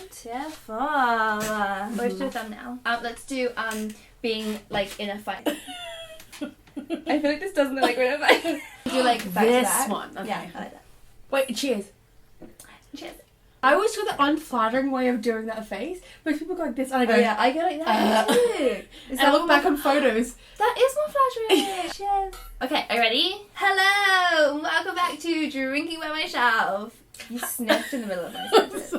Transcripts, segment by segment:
Beautiful. Let's do a thumbnail. Let's do being like in a fight. I feel like this doesn't look like we're in a fight. Do like back to this back. one. Okay. Yeah, I like that. Wait, cheers. Cheers. I always feel the unflattering way of doing that face. Most people go like this, and I go, yeah, I go like that too. And I look back on photos. That is more flattering. Cheers. Okay, are you ready? Hello, welcome back to Drinking by Myself. You sniffed in the middle of my sentence.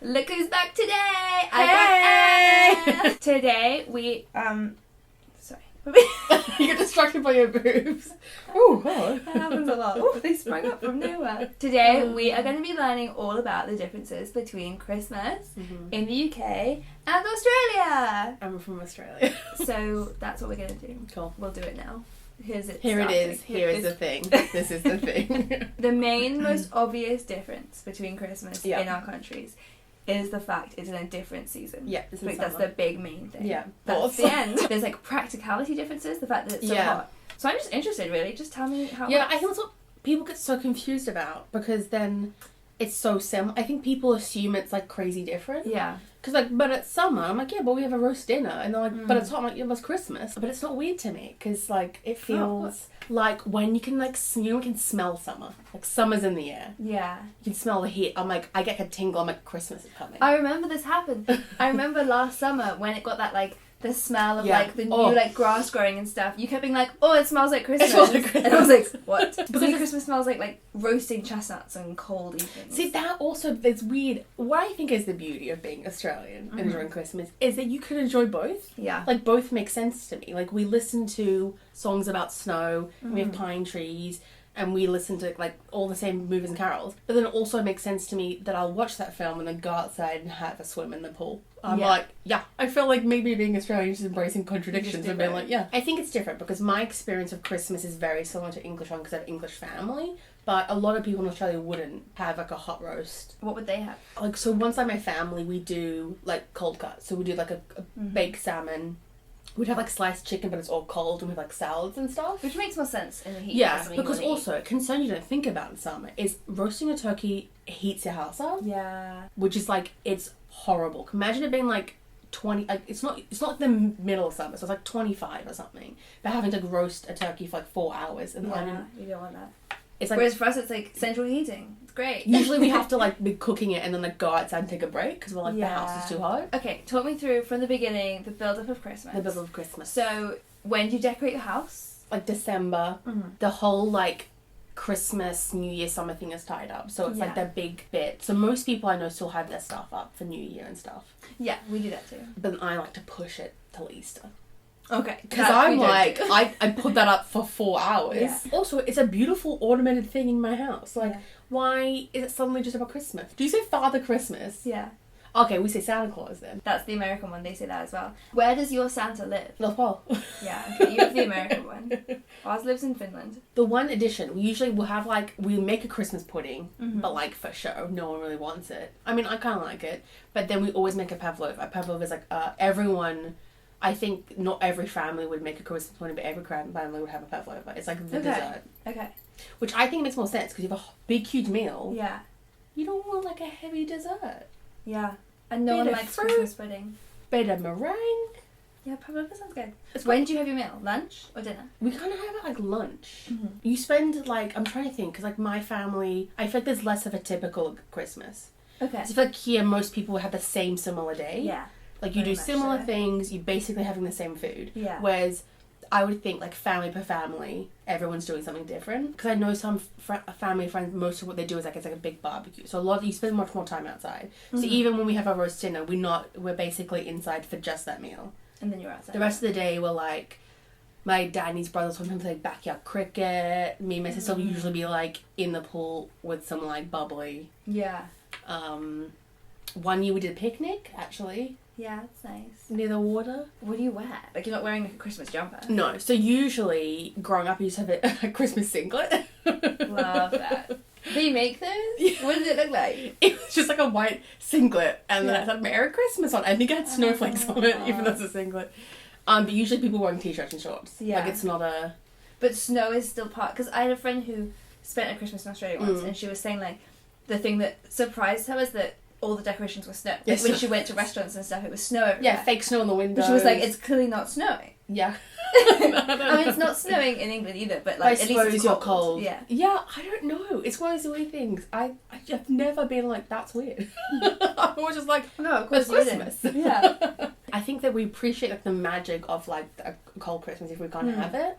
Look who's back today. I got Anna. Today we sorry. You get distracted by your boobs. Oh, hello. That happens a lot. Ooh, they sprung up from nowhere. Today we are going to be learning all about the differences between Christmas in the UK and Australia. I'm from Australia. So that's what we're going to do. Cool. We'll do it now. Here it is. Here is the thing. This is the thing. The main, most obvious difference between Christmas in our countries is the fact it's in a different season. Yeah, it's in like that's summer. the big main thing. Yeah, that's the end. There's like practicality differences. The fact that it's so hot. So I'm just interested, really. Just tell me how. Yeah, I think that's what people get so confused about because then it's so similar. I think people assume it's like crazy different. Yeah. Because like, but it's summer. I'm like, yeah, but we have a roast dinner, and they're like, but it's hot. I'm like, yeah, but it's Christmas. But it's not weird to me because like it feels like when you can like you can smell summer. Like summer's in the air. Yeah. You can smell the heat. I'm like, I get a tingle. I'm like, Christmas is coming. I remember this happened. I remember last summer when it got that like the smell of like the new like grass growing and stuff. You kept being like, oh, it smells like Christmas. And I was like, what? Because Christmas smells like roasting chestnuts and cold evenings. See, that also is weird. What I think is the beauty of being Australian and enjoying Christmas is that you can enjoy both. Yeah. Like, both make sense to me. Like, we listen to songs about snow, and we have pine trees, and we listen to, like, all the same movies and carols. But then it also makes sense to me that I'll watch that film and then go outside and have a swim in the pool. I'm like, I feel like maybe being Australian is just embracing contradictions and being like, I think it's different because my experience of Christmas is very similar to English one because I have English family. But a lot of people in Australia wouldn't have, like, a hot roast. What would they have? Like, so one side my family, we do, like, cold cuts. So we do, like, a baked salmon. We'd have, like, sliced chicken, but it's all cold, and we have, like, salads and stuff. Which makes more sense in the heat. Yeah, because also, a concern you don't think about in summer is roasting a turkey heats your house up. Yeah. Which is, like, it's horrible. Imagine it being, like, 20... Like, it's not like the middle of summer, so it's, like, 25 or something. But having to roast a turkey for, like, 4 hours. And you don't want that. It's like, whereas for us, it's like central heating. It's great. Usually we have to like be cooking it and then like go outside and take a break because we're like the house is too hot. Okay, talk me through from the beginning the build up of Christmas. The build up of Christmas. So when do you decorate your house? Like December. The whole like Christmas, New Year, summer thing is tied up. So it's like their big bit. So most people I know still have their stuff up for New Year and stuff. Yeah, we do that too. But then I like to push it till Easter. Okay. Because I'm like, I put that up for 4 hours. Yeah. Also, it's a beautiful ornamented thing in my house. Like, why is it suddenly just about Christmas? Do you say Father Christmas? Yeah. Okay, we say Santa Claus then. That's the American one, they say that as well. Where does your Santa live? North Pole. Yeah, okay, you have the American one. Ours lives in Finland. The one edition, we usually will have like, we make a Christmas pudding, but like for show, no one really wants it. I mean, I kind of like it, but then we always make a pavlova. A pavlova is like, everyone... I think not every family would make a Christmas pudding, but every family would have a pavlova. It's like the dessert. Okay. Which I think makes more sense because you have a big, huge meal. Yeah. You don't want like a heavy dessert. Yeah. And no one likes Christmas pudding. Bit of meringue. Yeah, pavlova sounds good. When do you have your meal? Lunch or dinner? We kind of have it like lunch. You spend like, I'm trying to think, because like my family, I feel like there's less of a typical Christmas. Okay. So I feel like here most people have the same similar day. Yeah. Like, you do similar things, you're basically having the same food. Yeah. Whereas, I would think, like, family per family, everyone's doing something different. Because I know some family friends, most of what they do is, like, it's like a big barbecue. So you spend much more time outside. So even when we have our roast dinner, we're basically inside for just that meal. And then you're outside. The rest of the day, we're, like, my dad and his brothers sometimes play backyard cricket. Me and my sister will usually be, like, in the pool with some, like, bubbly. Yeah. One year we did a picnic, actually. Yeah, that's nice. Near the water. What do you wear? Like, you're not wearing like a Christmas jumper? No. So usually, growing up, I used to have a Christmas singlet. Love that. Do you make those? Yeah. What did it look like? It was just like a white singlet, and then I had Merry Christmas on. I think it had snowflakes on it, even though it's a singlet. But usually people wearing t-shirts and shorts. Yeah. Like, it's not a... But snow is still part... Because I had a friend who spent a Christmas in Australia once, and she was saying, like, the thing that surprised her was that all the decorations were snow. Yes. Like when she went to restaurants and stuff, it was snow everywhere. Yeah, fake snow on the windows. But she was like, it's clearly not snowing. Yeah. I mean, it's not snowing in England either, but like, I at least suppose it's you're cold. cold. Yeah. Yeah, I don't know. It's one of those weird things. I've never been like, that's weird. I'm always just like, No, of course it's you didn't. Christmas. Yeah. I think that we appreciate like the magic of like a cold Christmas if we can't have it.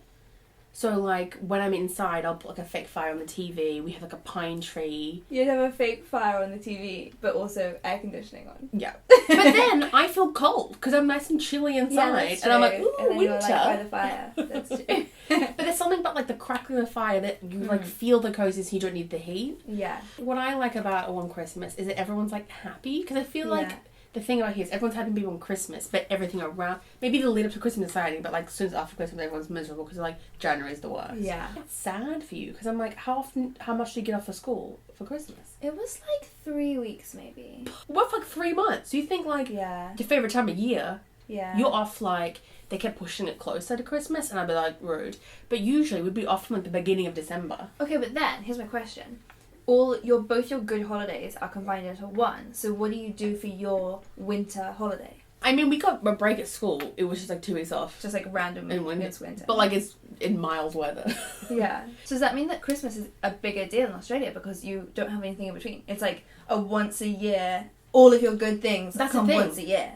So like when I'm inside, I'll put like a fake fire on the TV. We have like a pine tree. You'd have a fake fire on the TV, but also air conditioning on. Yeah. But then I feel cold because I'm nice and chilly inside, that's and I'm like, true. ooh, and then winter. you're like by the fire. That's true. But there's something about like the crackling of the fire that you like feel the cozy, so you don't need the heat. Yeah. What I like about A Warm Christmas is that everyone's like happy, because I feel like Yeah. the thing about here is everyone's happy to be on Christmas, but everything around, maybe the lead up to Christmas is exciting, but like as soon as after Christmas everyone's miserable because like January is the worst. Yeah. It's sad for you because I'm like, how much do you get off of school for Christmas? It was like 3 weeks maybe. What, for like 3 months? Do you think like Yeah. your favourite time of year, Yeah. you're off like, they kept pushing it closer to Christmas and I'd be like, rude. But usually we'd be off from like the beginning of December. Okay, but then here's my question. Both your good holidays are combined into one. So what do you do for your winter holiday? I mean, we got a break at school. It was just like 2 weeks off. Just like random In winter. it's winter. But like it's in mild weather. Yeah. So does that mean that Christmas is a bigger deal in Australia because you don't have anything in between? It's like a once a year, all of your good things That's the come thing. once a year.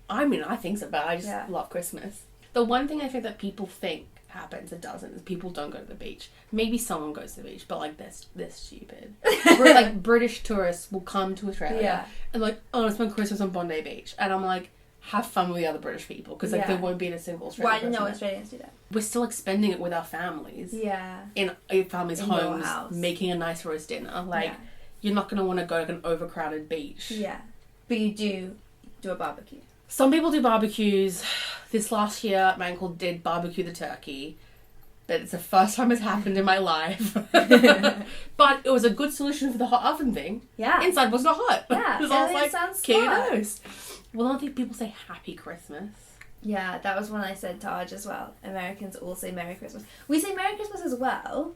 I mean, I think so, but I just Yeah. love Christmas. The one thing I think that people think happens, it doesn't, is people don't go to the beach. Maybe someone goes to the beach, but like they're stupid. Like British tourists will come to Australia Yeah. and like, oh, I spend Christmas on Bondi Beach, and I'm like, have fun with the other British people because like Yeah. there won't be in a single Australian Why do no person there. Australians do that? We're still like spending it with our families Yeah. in our families' In your homes, house. making a nice roast dinner. Like Yeah. you're not gonna want to go to an overcrowded beach. Yeah. But you do a barbecue. Some people do barbecues. This last year, my uncle did barbecue the turkey. But it's the first time it's happened in my life. But it was a good solution for the hot oven thing. Yeah. Inside was not hot. Yeah, So I I was think it like, sounds smart. kudos. Well, I don't think people say Happy Christmas. Yeah, that was one I said to Taj as well. Americans all say Merry Christmas. We say Merry Christmas as well,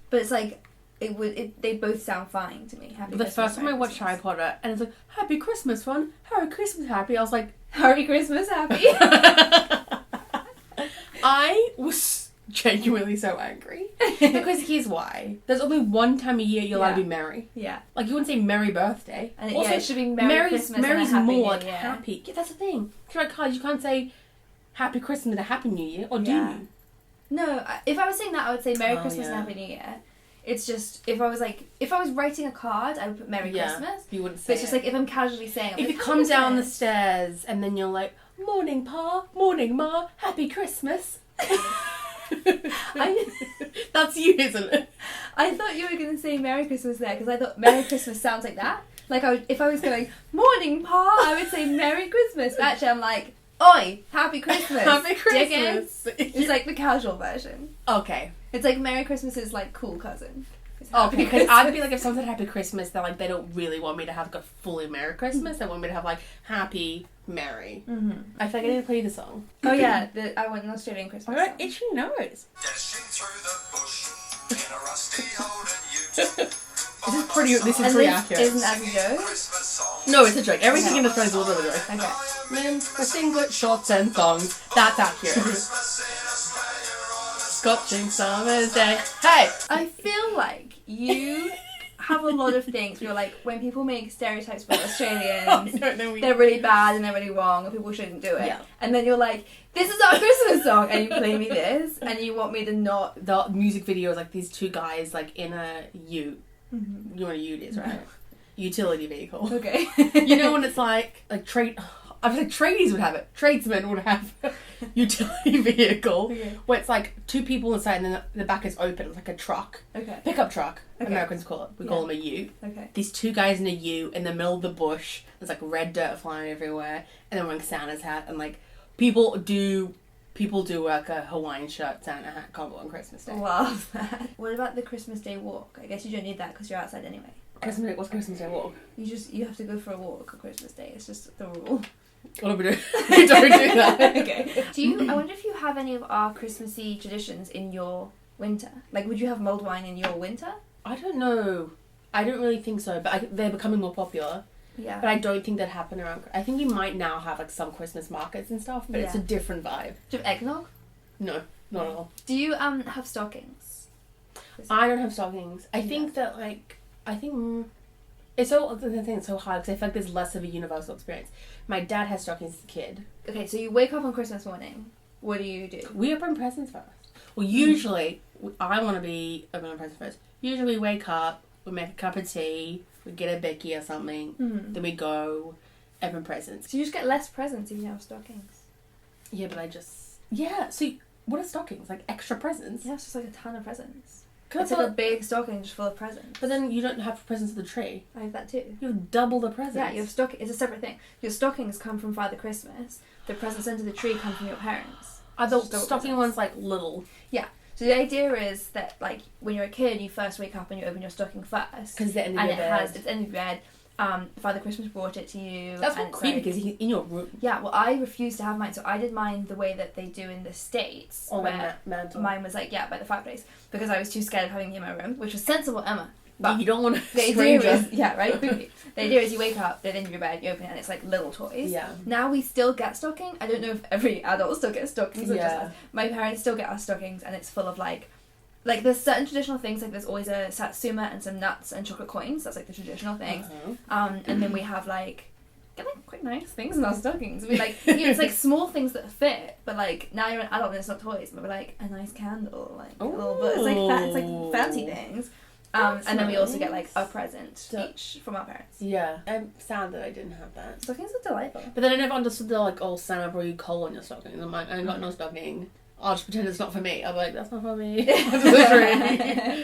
but it's like they both sound fine to me. Happy But the Christmas, first time I Merry watched Harry Christmas. Potter, and it's like, Happy Christmas, Ron. Happy Christmas, Happy. I was like, Merry Christmas, happy. I was genuinely so angry. Because here's why. There's only one time a year you're allowed to be merry. Yeah. Like, you wouldn't say Merry Birthday. And Also, yeah, it should be Merry Christmas Merry's and a Happy more New like Year. happy. Yeah, that's the thing. You're like, you can't say Happy Christmas and a Happy New Year, or do Yeah. you? No, if I was saying that, I would say Merry Oh, Christmas and yeah. Happy New Year. It's just, if I was writing a card, I would put Merry Yeah, Christmas. you wouldn't But say it's just it. like, if I'm casually saying, I'm If like, you come down the Christmas. stairs and then you're like, morning pa, morning ma, happy Christmas. That's you, isn't it? I thought you were going to say Merry Christmas there, because I thought Merry Christmas sounds like that. Like, if I was going, morning pa, I would say Merry Christmas. But actually, I'm like, oi, Happy Christmas. Happy dickhead. Christmas. It's like the casual version. Okay. It's like Merry Christmas is like cool cousin. It's Oh, Happy because I'd Christmas. be like, if someone said Happy Christmas, they're like, they don't really want me to have like a fully Merry Christmas. They want me to have like Happy Merry. Mm-hmm. I feel like I need to play the song. Oh yeah, I want an Australian Christmas I got song. itchy nose. Dashing through the bush in a rusty old ute. This is pretty. This is And pretty this accurate. isn't as a joke. Christmas song. No, it's a joke. Everything Okay. in Australia is a little bit of a joke. Okay. Men for singlet shorts and thongs. That's accurate. Christmas in Australia on a Scorching summer's day. Hey. I feel like you have a lot of things where you're like, when people make stereotypes about Australians, No, they're really bad and they're really wrong and people shouldn't do it. Yeah. And then you're like, this is our Christmas song, and you play me this, and you want me to not. The music video is like these two guys like in a ute. You know what a ute is, right? Utility vehicle. Okay. You know when it's like trade. I was like tradies would have it. Tradesmen would have a utility vehicle Okay. where it's like two people inside and then the back is open. It's like a truck, Okay. pickup truck. Okay. Americans call it. We Yeah. call them a ute. Okay. These two guys in a ute in the middle of the bush. There's like red dirt flying everywhere, and they're wearing Santa's hat, and like people do like a Hawaiian shirt Santa hat combo on Christmas Day. Love that. What about the Christmas Day walk? I guess you don't need that because you're outside anyway. What's Christmas Day walk? You have to go for a walk on Christmas Day. It's just the rule. What do we do? We don't do that. Okay. I wonder if you have any of our Christmassy traditions in your winter? Like, would you have mulled wine in your winter? I don't know. I don't really think so, but they're becoming more popular. Yeah. But I don't think that happened around. I think we might now have like some Christmas markets and stuff, but it's a Yeah. different vibe. Do you have eggnog? No, not at all. Do you have stockings? I don't have stockings. I Yeah. think that it's so the thing that's so hard because I feel like there's less of a universal experience. My dad has stockings as a kid. Okay, so you wake up on Christmas morning. What do you do? We open presents first. Well, usually I want to be opening presents first. Usually we wake up, we make a cup of tea, we get a Becky or something, then we go open presents. So you just get less presents if you have stockings. Yeah, but so what are stockings? Like extra presents? Yeah, it's just like a ton of presents. Cause It's like a big stocking just full of presents. But then you don't have presents of the tree. I have that too. You have double the presents. Yeah, your stock. It's a separate thing. Your stockings come from Father Christmas. The presents under the tree come from your parents. Are the Just double stocking presents. ones like little? So the idea is that like when you're a kid, you first wake up and you open your stocking first, Because they're in and your bed. it's in your bed. Father Christmas brought it to you. That's and not it's creepy like- because he's in your room. Yeah, well, I refused to have mine, so I did mine the way that they do in the States, On where the mantle. mine was like, by the fireplace, because I was too scared of having it in my room, which was sensible, Emma. But you don't want a the idea stranger. is, right? Creepy. The idea is you wake up, they're in your bed, you open it, and it's like little toys. Yeah. Now we still get stocking. I don't know if every adult still gets stockings or just Yeah. us. My parents still get us stockings, and it's full of like there's certain traditional things, like there's always a satsuma and some nuts and chocolate coins. That's like the traditional thing. Uh-huh. And then we have like quite nice things in our stockings. We like it's like small things that fit, but like now you're an adult and it's not toys, but we're like a nice candle, like a little bit. It's like fancy things. That's And then we also get like nice. a present each from our parents. Yeah. I'm sad that I didn't have that. Stockings are delightful. But then I never understood the like, oh, Santa brought you coal on your stocking. I'm like, I ain't got no stocking. I'll just pretend it's not for me. I'm like, that's not for me.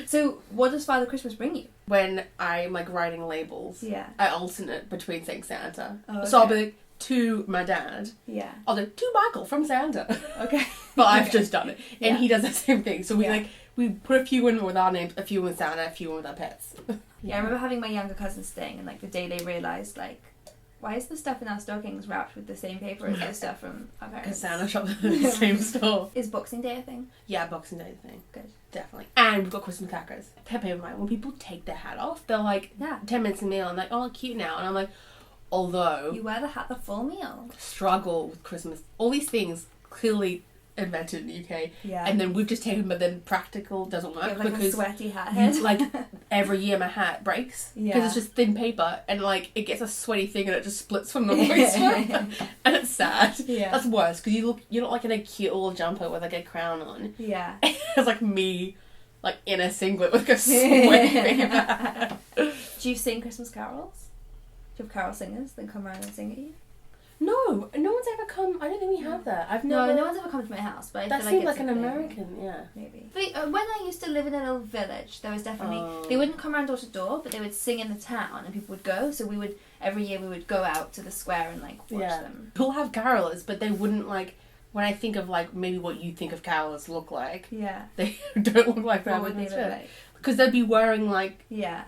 So what does Father Christmas bring you? When I'm like writing labels, Yeah. I alternate between saying Santa. Oh, So I'll okay. be like, to my dad. Yeah. I'll do to Michael from Santa. Okay. But I've Okay. just done it. And Yeah. he does the same thing. So we Yeah. we put a few in with our names, a few with Santa, a few with our pets. Yeah, I remember having my younger cousins staying, and like the day they realised, like, why is the stuff in our stockings wrapped with the same paper as the stuff from our Because parents? Santa shops at the same store. Is Boxing Day a thing? Yeah, Boxing Day thing. Good. Definitely. And we've got Christmas crackers. Pet peeve of mine, when people take their hat off, they're like Yeah. 10 minutes in the meal and like, oh, cute now. And I'm like, although, You wear the hat the full meal. struggle with Christmas. All these things clearly invented in the UK. Yeah. And then we've just taken, but then practical doesn't you work have like a because sweaty hat head. like every year my hat breaks because Yeah. it's just thin paper and like it gets a sweaty thing and it just splits from the moisture and it's sad. Yeah. That's worse because you look like in a cute little jumper with like a crown on. Yeah. It's like me, like in a singlet with like a sweaty paper hat. Do you sing Christmas carols? Do you have carol singers that come around and sing at you? No one's ever come. I don't think we have that. I've never. No one's ever come to my house, but I That feel seems like like it's an a thing. American, yeah. Maybe. But when I used to live in a little village, there was definitely Oh. they wouldn't come around door to door, but they would sing in the town, and people would go. So every year we would go out to the square and like watch Yeah. them. We'll have carolers, but they wouldn't like. When I think of like maybe what you think of carolers look like, Yeah. they don't look like that. What would they look like? Because they'd be wearing like Yeah.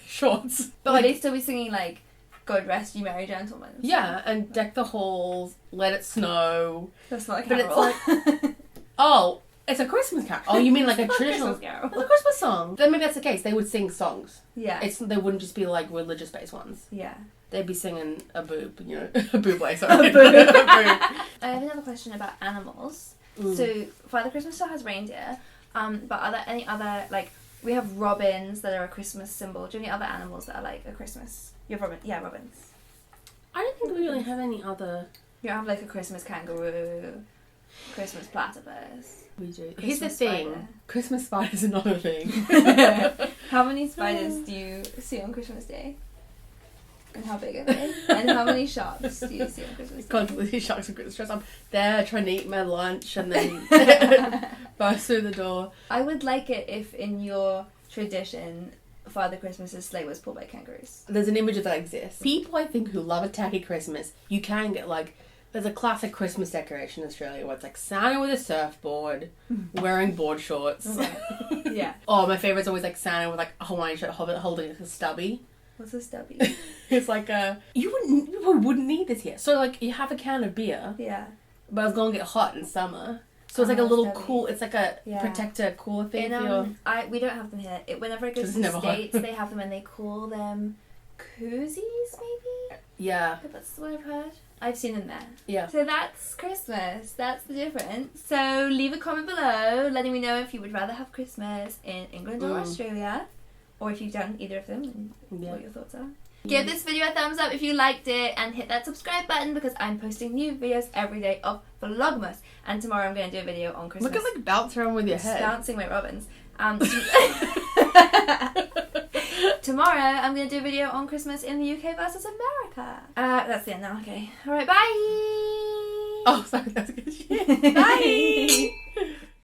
shorts. But But would like they still be singing like "God rest you merry gentlemen"? yeah, and deck the halls, let it snow. That's not a But carol. it's Oh, it's a Christmas carol. Oh, you mean like a It's not traditional Christmas carol. It's a Christmas song. Then maybe that's the case. They would sing songs. Yeah. They wouldn't just be like religious based ones. Yeah. They'd be singing a boob, you know, a boob, sorry. A boob. I have another question about animals. Mm. So Father Christmas still has reindeer, but are there any other like we have robins that are a Christmas symbol? Do you have any other animals that are like a Christmas? You have robin? Yeah, robins. I don't think we really have any other. You don't have like a Christmas kangaroo, Christmas platypus. We do. Here's the Christmas thing: spider. Christmas spiders are not a thing. How many spiders do you see on Christmas Day? And how big are they? And how many sharks do you see on Christmas Day? Constantly sharks and Christmas stress. I'm there trying to eat my lunch and then burst through the door. I would like it if in your tradition Father Christmas's sleigh was pulled by kangaroos. There's an image of that exists. People, I think, who love a tacky Christmas, you can get like. There's a classic Christmas decoration in Australia where it's like Santa with a surfboard, wearing board shorts. Okay. Yeah. Oh, my favourite's always like Santa with like a Hawaiian shirt holding a stubby. What's a stubby? It's like you wouldn't need this here. So like you have a can of beer, Yeah. but it's gonna get hot in summer. So it's like a Oh, little stubby. cool. It's like a Yeah. protector cooler thing In, for your. we don't have them here. Whenever I go to It's the never hot. States, they have them and they call them koozies, maybe? Yeah. That's what I've heard. I've seen them there. Yeah. So that's Christmas. That's the difference. So leave a comment below letting me know if you would rather have Christmas in England or Australia, or if you've done either of them and what your thoughts are. Give this video a thumbs up if you liked it, and hit that subscribe button because I'm posting new videos every day of Vlogmas. And tomorrow I'm going to do a video on Christmas. Look at like bounce around with your Just head. bouncing like robins. Tomorrow I'm going to do a video on Christmas in the UK versus America. That's the end now. Okay. Alright, bye! Oh, sorry, that's good shit. Bye!